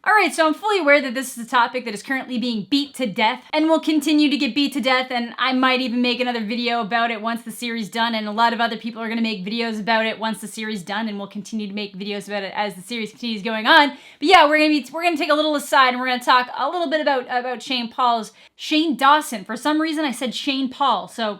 Alright, so I'm fully aware that this is a topic that is currently being beat to death and will continue to get beat to death, and I might even make another video about it once the series is done, and a lot of other people are going to make videos about it once the series is done, and we'll continue to make videos about it as the series continues going on. But yeah, we're gonna take a little aside and we're gonna talk a little bit about Shane Dawson. For some reason I said Shane Paul, so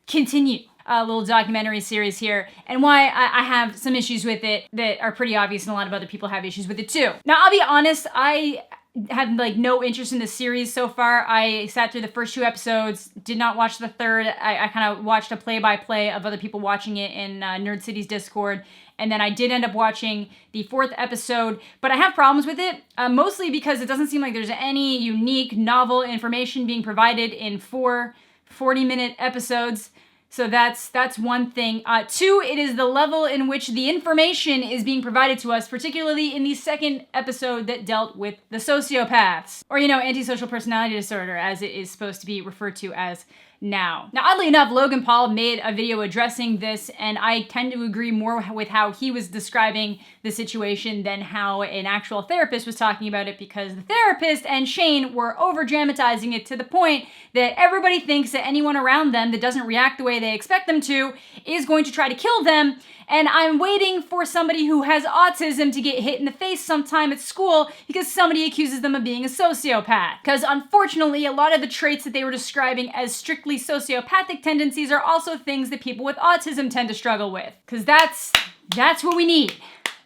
continue. A little documentary series here, and why I have some issues with it that are pretty obvious, and a lot of other people have issues with it too. Now, I'll be honest, I had like no interest in the series so far. I sat through the first 2 episodes, did not watch the third. I kind of watched a play-by-play of other people watching it in Nerd City's Discord, and then I did end up watching the 4th episode, but I have problems with it, mostly because it doesn't seem like there's any unique, novel information being provided in 4 40-minute episodes. So that's one thing. 2, it is the level in which the information is being provided to us, particularly in the 2nd episode that dealt with the sociopaths, or, antisocial personality disorder, as it is supposed to be referred to as now. Now, oddly enough, Logan Paul made a video addressing this, and I tend to agree more with how he was describing the situation than how an actual therapist was talking about it, because the therapist and Shane were over-dramatizing it to the point that everybody thinks that anyone around them that doesn't react the way they expect them to is going to try to kill them, and I'm waiting for somebody who has autism to get hit in the face sometime at school because somebody accuses them of being a sociopath. Because unfortunately, a lot of the traits that they were describing as strictly sociopathic tendencies are also things that people with autism tend to struggle with. Because that's what we need.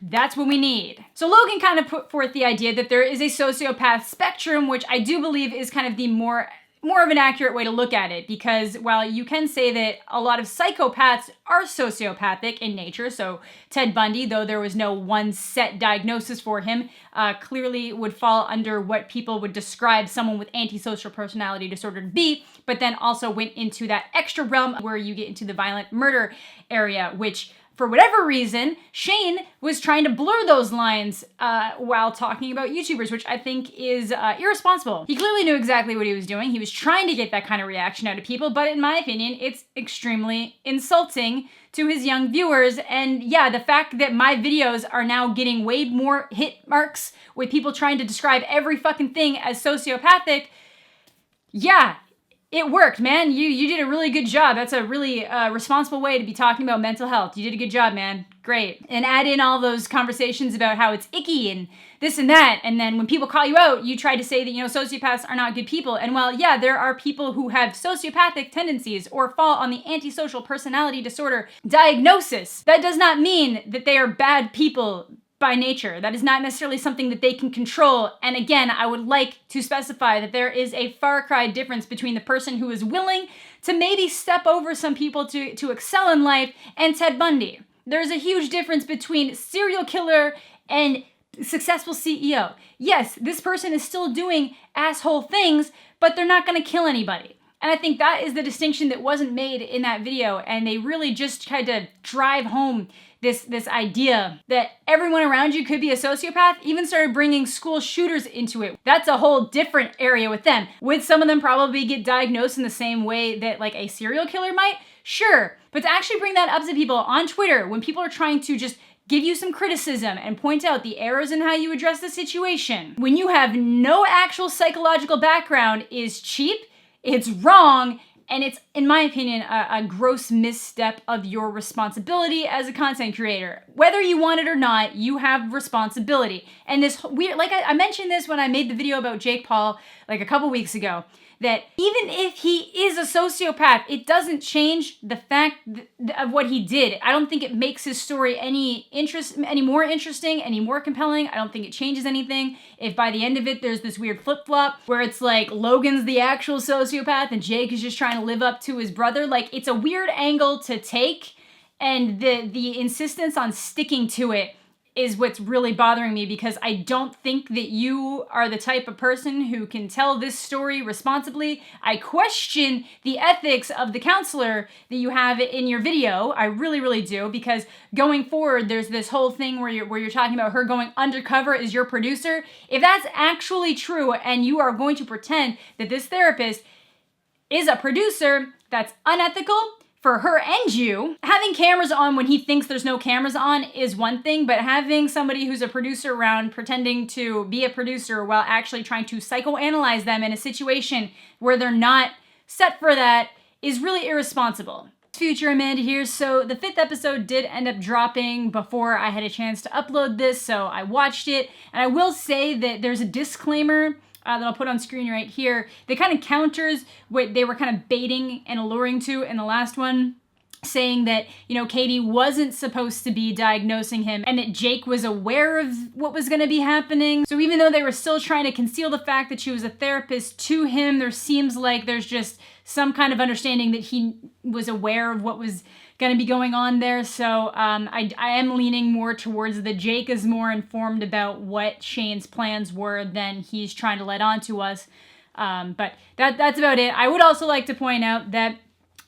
That's what we need. So Logan kind of put forth the idea that there is a sociopath spectrum, which I do believe is kind of the more of an accurate way to look at it, because while you can say that a lot of psychopaths are sociopathic in nature, so Ted Bundy, though there was no one set diagnosis for him, clearly would fall under what people would describe someone with antisocial personality disorder to be, but then also went into that extra realm where you get into the violent murder area, which for whatever reason, Shane was trying to blur those lines while talking about YouTubers, which I think is irresponsible. He clearly knew exactly what he was doing. He was trying to get that kind of reaction out of people, but in my opinion, it's extremely insulting to his young viewers. And yeah, the fact that my videos are now getting way more hit marks with people trying to describe every fucking thing as sociopathic, yeah, it worked, man. You did a really good job. That's a really responsible way to be talking about mental health. You did a good job, man. Great. And add in all those conversations about how it's icky and this and that. And then when people call you out, you try to say that, sociopaths are not good people. And while, yeah, there are people who have sociopathic tendencies or fall on the antisocial personality disorder diagnosis, that does not mean that they are bad people by nature. That is not necessarily something that they can control. And again, I would like to specify that there is a far cry difference between the person who is willing to maybe step over some people to excel in life and Ted Bundy. There's a huge difference between serial killer and successful CEO. Yes, this person is still doing asshole things, but they're not going to kill anybody. And I think that is the distinction that wasn't made in that video, and they really just tried to drive home this idea that everyone around you could be a sociopath, even started bringing school shooters into it. That's a whole different area with them. Would some of them probably get diagnosed in the same way that like a serial killer might? Sure. But to actually bring that up to people on Twitter when people are trying to just give you some criticism and point out the errors in how you address the situation, when you have no actual psychological background, is cheap, it's wrong, and it's, in my opinion, a gross misstep of your responsibility as a content creator. Whether you want it or not, you have responsibility. And this weird, like I mentioned this when I made the video about Jake Paul like a couple weeks ago, that even if he is a sociopath, it doesn't change the fact of what he did. I don't think it makes his story any more interesting, any more compelling. I don't think it changes anything. If by the end of it, there's this weird flip-flop where it's like Logan's the actual sociopath and Jake is just trying to live up to his brother. Like, it's a weird angle to take, and the insistence on sticking to it is what's really bothering me, because I don't think that you are the type of person who can tell this story responsibly. I question the ethics of the counselor that you have in your video. I really, really do, because going forward, there's this whole thing where you're talking about her going undercover as your producer. If that's actually true and you are going to pretend that this therapist is a producer, that's unethical, for her and you, having cameras on when he thinks there's no cameras on is one thing, but having somebody who's a producer around pretending to be a producer while actually trying to psychoanalyze them in a situation where they're not set for that is really irresponsible. Future Amanda here. So the 5th episode did end up dropping before I had a chance to upload this, so I watched it, and I will say that there's a disclaimer that I'll put on screen right here that kind of counters what they were kind of baiting and alluring to in the last one, saying that, you know, Kati wasn't supposed to be diagnosing him and that Jake was aware of what was going to be happening. So even though they were still trying to conceal the fact that she was a therapist to him, there seems like there's just some kind of understanding that he was aware of what was going to be going on there. So I am leaning more towards that Jake is more informed about what Shane's plans were than he's trying to let on to us. But that's about it. I would also like to point out that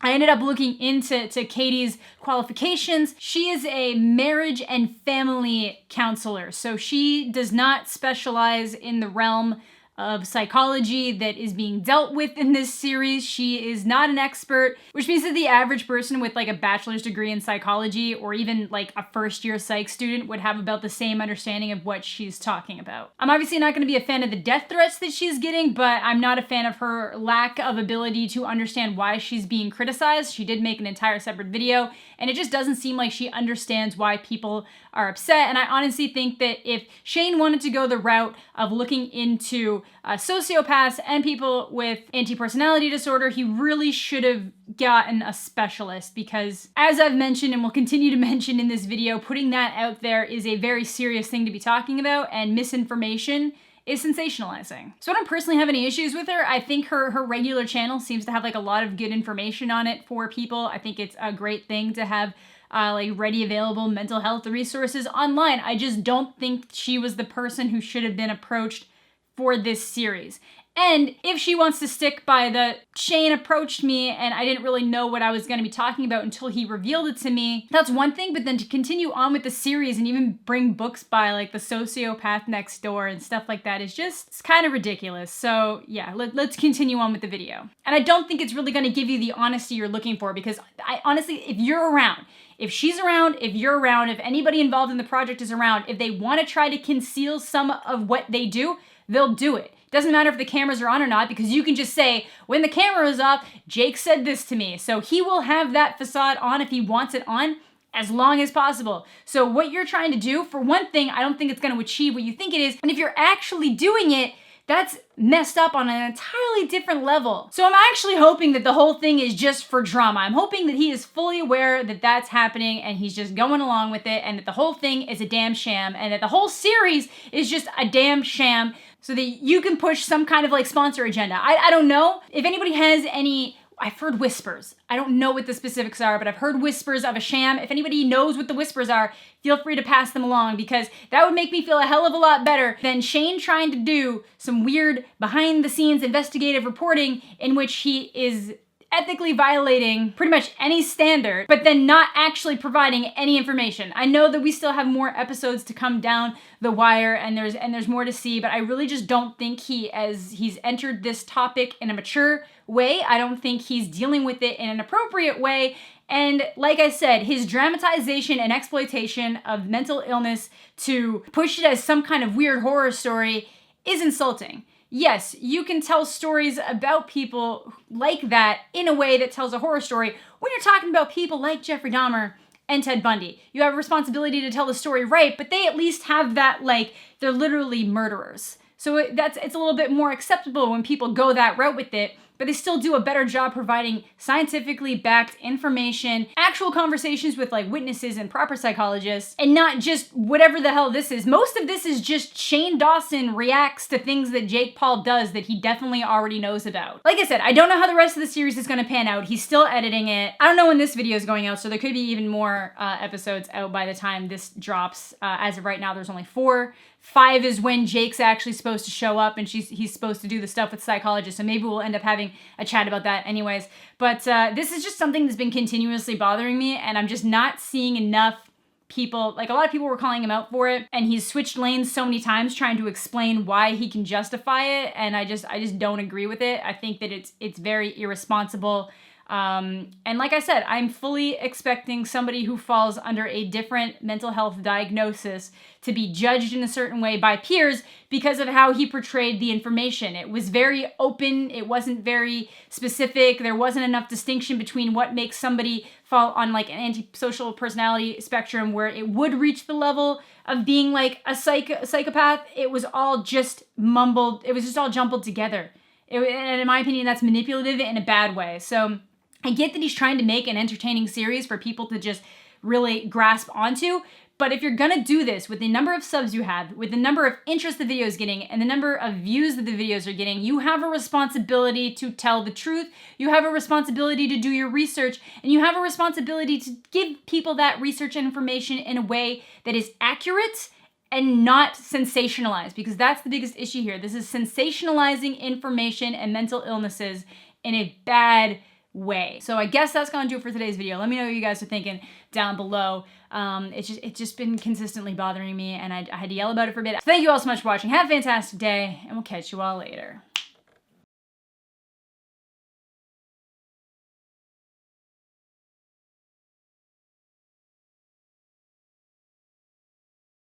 I ended up looking into Kati's qualifications. She is a marriage and family counselor. So she does not specialize in the realm of psychology that is being dealt with in this series. She is not an expert, which means that the average person with like a bachelor's degree in psychology or even like a first-year psych student would have about the same understanding of what she's talking about. I'm obviously not going to be a fan of the death threats that she's getting, but I'm not a fan of her lack of ability to understand why she's being criticized. She did make an entire separate video, and it just doesn't seem like she understands why people are upset. And I honestly think that if Shane wanted to go the route of looking into sociopaths and people with anti-personality disorder, he really should have gotten a specialist, because as I've mentioned and will continue to mention in this video, putting that out there is a very serious thing to be talking about, and misinformation is sensationalizing. So I don't personally have any issues with her. I think her regular channel seems to have like a lot of good information on it for people. I think it's a great thing to have like ready available mental health resources online. I just don't think she was the person who should have been approached for this series. And if she wants to stick by the Shane approached me and I didn't really know what I was going to be talking about until he revealed it to me, that's one thing. But then to continue on with the series and even bring books by like The Sociopath Next Door and stuff like that is just, it's kind of ridiculous. So yeah, let's continue on with the video. And I don't think it's really going to give you the honesty you're looking for, because I honestly, if you're around, if she's around, if you're around, if anybody involved in the project is around, if they want to try to conceal some of what they do, they'll do it. Doesn't matter if the cameras are on or not, because you can just say, when the camera is off, Jake said this to me. So he will have that facade on if he wants it on, as long as possible. So what you're trying to do, for one thing, I don't think it's going to achieve what you think it is. And if you're actually doing it, that's messed up on an entirely different level. So I'm actually hoping that the whole thing is just for drama. I'm hoping that he is fully aware that that's happening and he's just going along with it, and that the whole thing is a damn sham, and that the whole series is just a damn sham, so that you can push some kind of like sponsor agenda. I don't know. If anybody has any, I've heard whispers. I don't know what the specifics are, but I've heard whispers of a sham. If anybody knows what the whispers are, feel free to pass them along, because that would make me feel a hell of a lot better than Shane trying to do some weird behind the scenes investigative reporting in which he is ethically violating pretty much any standard, but then not actually providing any information. I know that we still have more episodes to come down the wire, and there's more to see, but I really just don't think he's entered this topic in a mature way. I don't think he's dealing with it in an appropriate way. And like I said, his dramatization and exploitation of mental illness to push it as some kind of weird horror story is insulting. Yes, you can tell stories about people like that in a way that tells a horror story. When you're talking about people like Jeffrey Dahmer and Ted Bundy, you have a responsibility to tell the story right, but they at least have that, like, they're literally murderers. So it's a little bit more acceptable when people go that route with it, but they still do a better job providing scientifically backed information, actual conversations with like witnesses and proper psychologists, and not just whatever the hell this is. Most of this is just Shane Dawson reacts to things that Jake Paul does that he definitely already knows about. Like I said, I don't know how the rest of the series is going to pan out. He's still editing it. I don't know when this video is going out, so there could be even more episodes out by the time this drops. As of right now, there's only 4. 5 is when Jake's actually supposed to show up, and he's supposed to do the stuff with psychologists, so maybe we'll end up having a chat about that anyways. But this is just something that's been continuously bothering me, and I'm just not seeing enough people, like a lot of people were calling him out for it, and he's switched lanes so many times trying to explain why he can justify it, and I just don't agree with it. I think that it's very irresponsible. And like I said, I'm fully expecting somebody who falls under a different mental health diagnosis to be judged in a certain way by peers because of how he portrayed the information. It was very open. It wasn't very specific. There wasn't enough distinction between what makes somebody fall on like an antisocial personality spectrum where it would reach the level of being like a psychopath. It was all just mumbled. It was just all jumbled together. And in my opinion, that's manipulative in a bad way. So I get that he's trying to make an entertaining series for people to just really grasp onto, but if you're gonna do this with the number of subs you have, with the number of interest the video is getting, and the number of views that the videos are getting, you have a responsibility to tell the truth, you have a responsibility to do your research, and you have a responsibility to give people that research and information in a way that is accurate and not sensationalized, because that's the biggest issue here. This is sensationalizing information and mental illnesses in a bad way. So I guess that's gonna do it for today's video. Let me know what you guys are thinking down below. It's just been consistently bothering me, and I had to yell about it for a bit. Thank you all so much for watching. Have a fantastic day, and we'll catch you all later.